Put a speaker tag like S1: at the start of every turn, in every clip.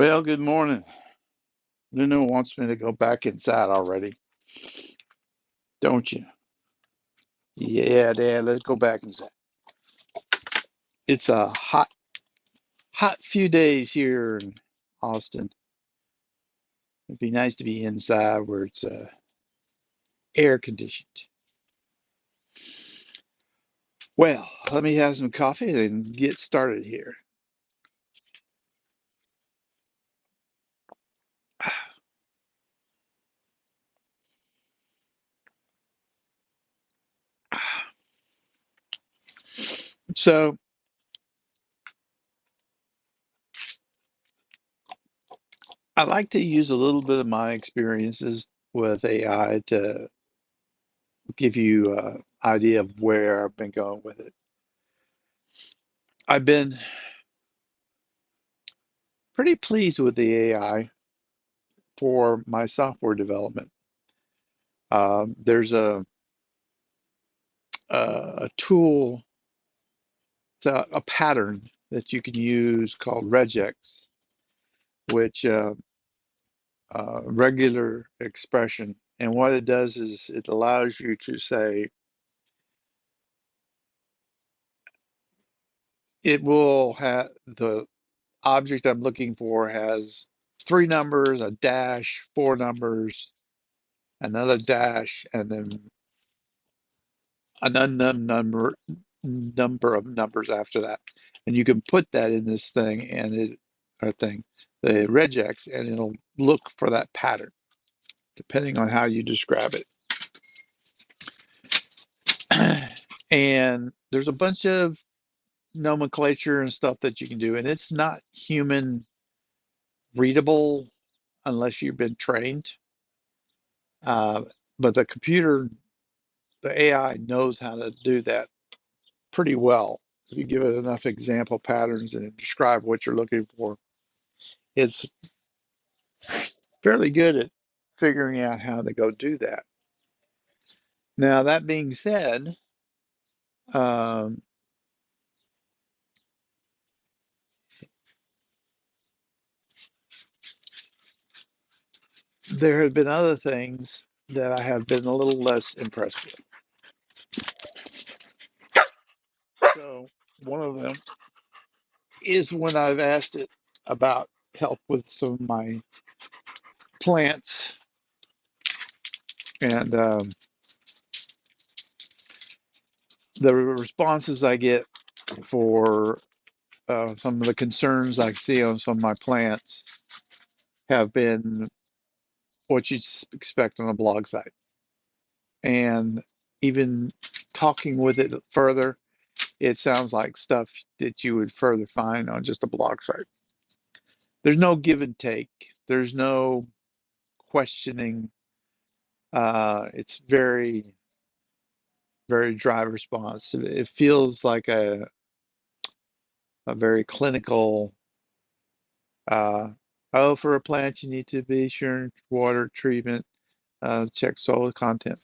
S1: Well, good morning. Luna wants me to go back inside already, don't you? Yeah, Dad, let's go back inside. It's a hot few days here in Austin. It'd be nice to be inside where it's air conditioned. Well, let me have some coffee and get started here. So, I like to use a little bit of my experiences with AI to give you an idea of where I've been going with it. I've been pretty pleased with the AI for my software development. There's a tool, a pattern that you can use called regex, which regular expression. And what it does is it allows you to say it will have the object I'm looking for has three numbers, a dash, four numbers, another dash, and then an unknown number of numbers after that. And you can put that in this thing and it or thing, the regex, and it'll look for that pattern depending on how you describe it. And there's a bunch of nomenclature and stuff that you can do, and it's not human readable unless you've been trained. Uh, but the computer, the AI knows how to do that pretty well. If you give it enough example patterns and describe what you're looking for, it's fairly good at figuring out how to go do that. Now, that being said, um, there have been other things that I have been a little less impressed with. So, one of them is when I've asked it about help with some of my plants, and the responses I get for some of the concerns I see on some of my plants have been what you'd expect on a blog site. And even talking with it further, it sounds like stuff that you would further find on just a blog site. There's no give and take. There's no questioning. It's very dry response. It feels like a very clinical, uh, oh, for a plant, you need to be sure water treatment, check soil content,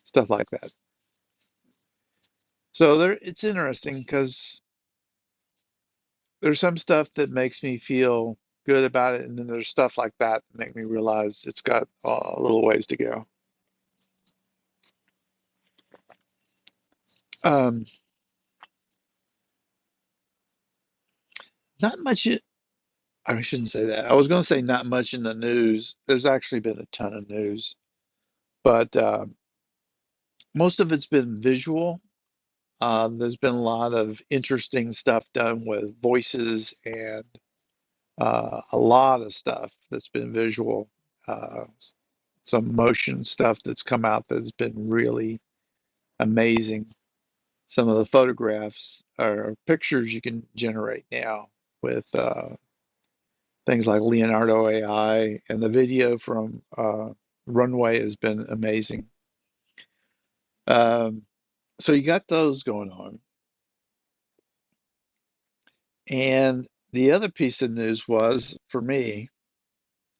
S1: stuff like that. So there, it's interesting because there's some stuff that makes me feel good about it, and then there's stuff like that that make me realize it's got a little ways to go. Um, Not much. I shouldn't say that. I was going to say not much in the news. There's actually been a ton of news, but most of it's been visual. There's been a lot of interesting stuff done with voices and a lot of stuff that's been visual. Uh, some motion stuff that's come out that has been really amazing. Some of the photographs or pictures you can generate now with things like Leonardo AI, and the video from Runway has been amazing. Um, so you got those going on. And the other piece of news was for me,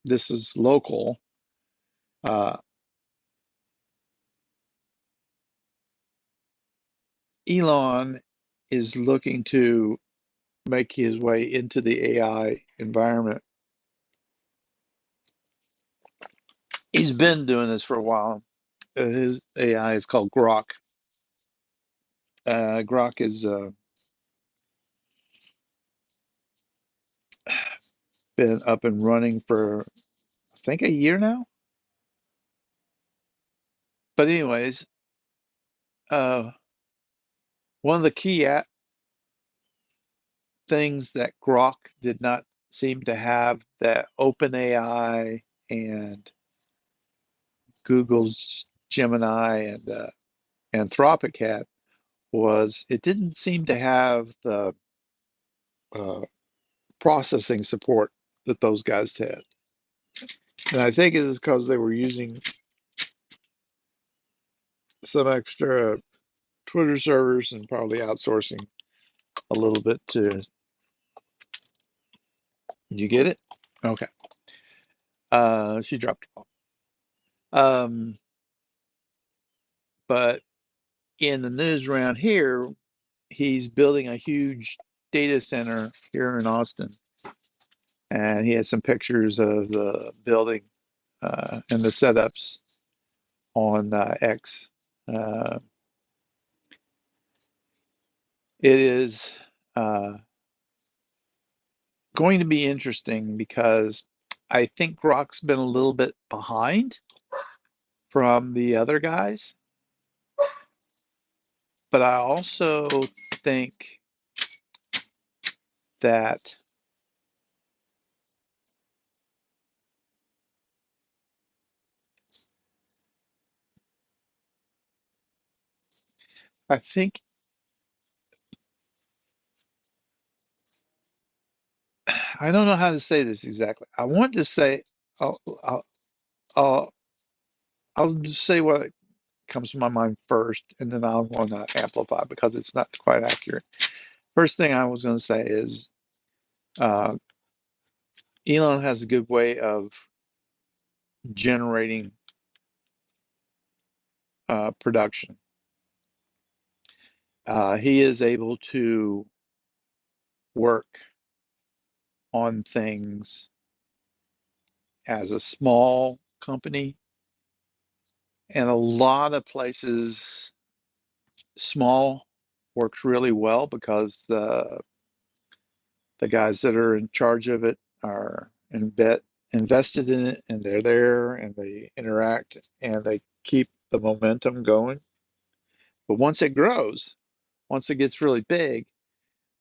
S1: this is local. Uh, Elon is looking to make his way into the AI environment. He's been doing this for a while. His AI is called Grok. Grok has been up and running for, I think, a year now. But anyways, uh, one of the key things that Grok did not seem to have that OpenAI and Google's Gemini and Anthropic had was it didn't seem to have the uh, processing support that those guys had. And I think it is because they were using some extra Twitter servers and probably outsourcing a little bit to. Did you get it? Okay. She dropped the ball. But in the news around here, he's building a huge data center here in Austin, and he has some pictures of the building and the setups on X. Uh, it is uh, going to be interesting because I think Grok's been a little bit behind from the other guys, but I also think that I think I don't know how to say this exactly. I want to say I'll I'll I'll, I'll just say what comes to my mind first, and then I'll want to amplify because it's not quite accurate. First thing I was going to say is uh, Elon has a good way of generating production. He is able to work on things as a small company, and a lot of places small works really well because the guys that are in charge of it are invested in it, and they're there and they interact and they keep the momentum going. But once it grows, once it gets really big,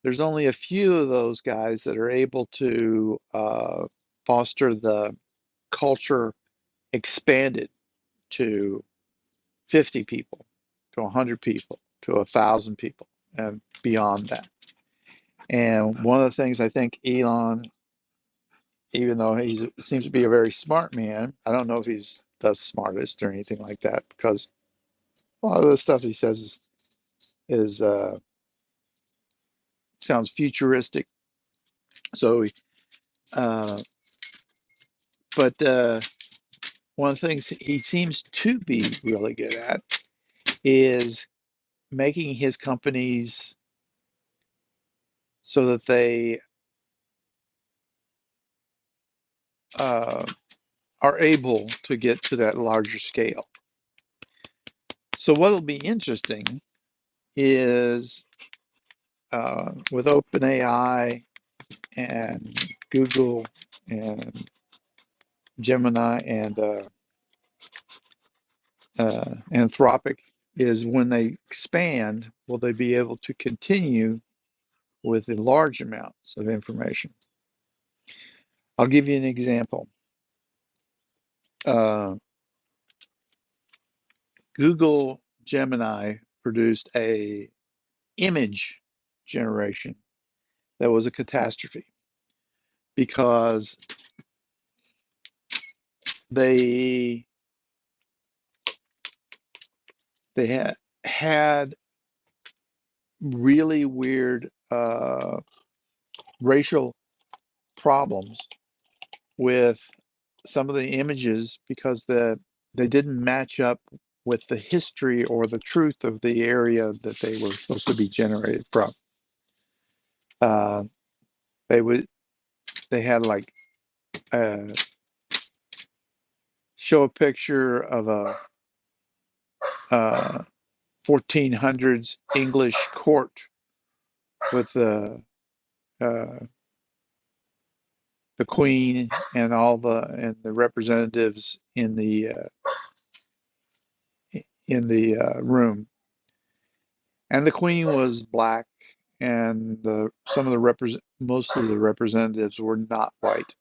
S1: there's only a few of those guys that are able to foster the culture expanded to 50 people, to 100 people, to 1,000 people, and beyond that. And one of the things I think Elon, even though he seems to be a very smart man, I don't know if he's the smartest or anything like that because a lot of the stuff he says is sounds futuristic. So, uh, but one of the things he seems to be really good at is making his companies so that they uh, are able to get to that larger scale. So what'll be interesting is with OpenAI and Google and Gemini and Anthropic is when they expand, will they be able to continue with the large amounts of information? I'll give you an example. Uh, Google Gemini produced a image generation that was a catastrophe because they they had really weird racial problems with some of the images because they didn't match up with the history or the truth of the area that they were supposed to be generated from. They would they had like uh, show a picture of a uh, 1400s English court with uh, the queen and all the representatives in the room, and the queen was black, and the some of the most of the representatives were not white.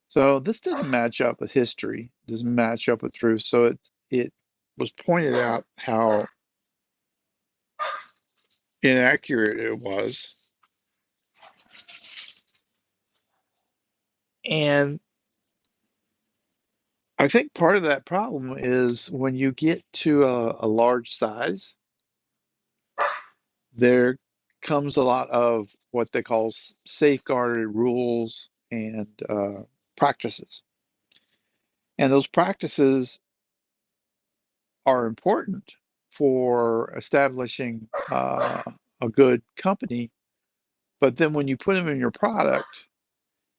S1: So this doesn't match up with history, doesn't match up with truth. So it was pointed out how inaccurate it was. And I think part of that problem is when you get to a large size, there comes a lot of what they call safeguarded rules and practices. And those practices are important for establishing a good company. But then when you put them in your product,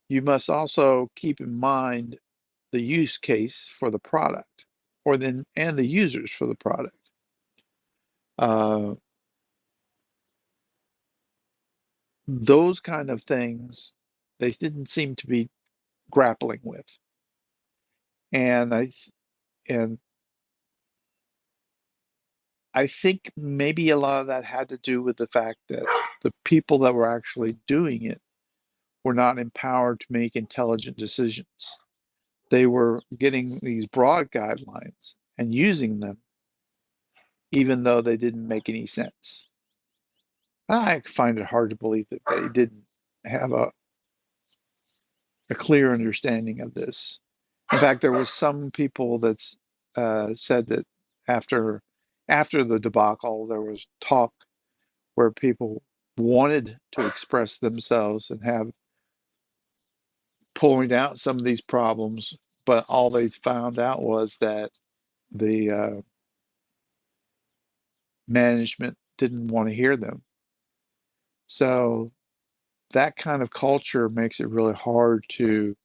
S1: you must also keep in mind the use case for the product or then and the users for the product. Uh, those kind of things they didn't seem to be grappling with. And and I think maybe a lot of that had to do with the fact that the people that were actually doing it were not empowered to make intelligent decisions. They were getting these broad guidelines and using them even though they didn't make any sense. I find it hard to believe that they didn't have a clear understanding of this. In fact, there was some people that said that after after the debacle, there was talk where people wanted to express themselves and have point out some of these problems, but all they found out was that the management didn't want to hear them. So that kind of culture makes it really hard to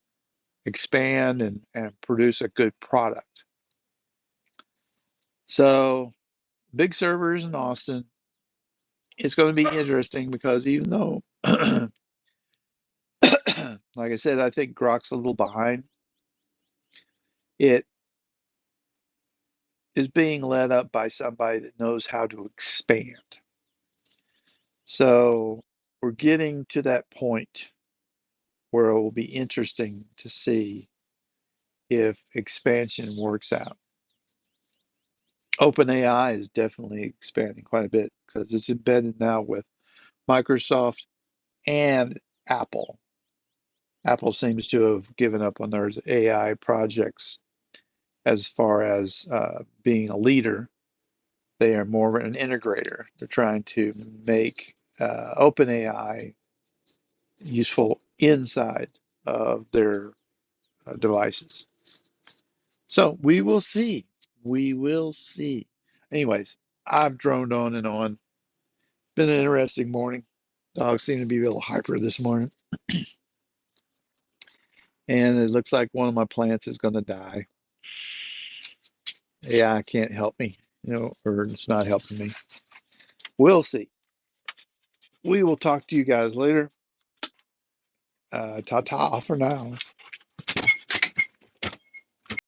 S1: expand and produce a good product. So big servers in Austin, it's going to be interesting because even though, like I said, I think Grok's a little behind, it is being led up by somebody that knows how to expand. So we're getting to that point where it will be interesting to see if expansion works out. OpenAI is definitely expanding quite a bit because it's embedded now with Microsoft and Apple. Apple seems to have given up on their AI projects as far as being a leader. They are more of an integrator. They're trying to make OpenAI useful inside of their devices. So we will see. We will see. Anyways, I've droned on and on. Been an interesting morning. Dogs seem to be a little hyper this morning, and it looks like one of my plants is going to die. AI can't help me, or it's not helping me. We'll see. We will talk to you guys later. Ta-ta for now.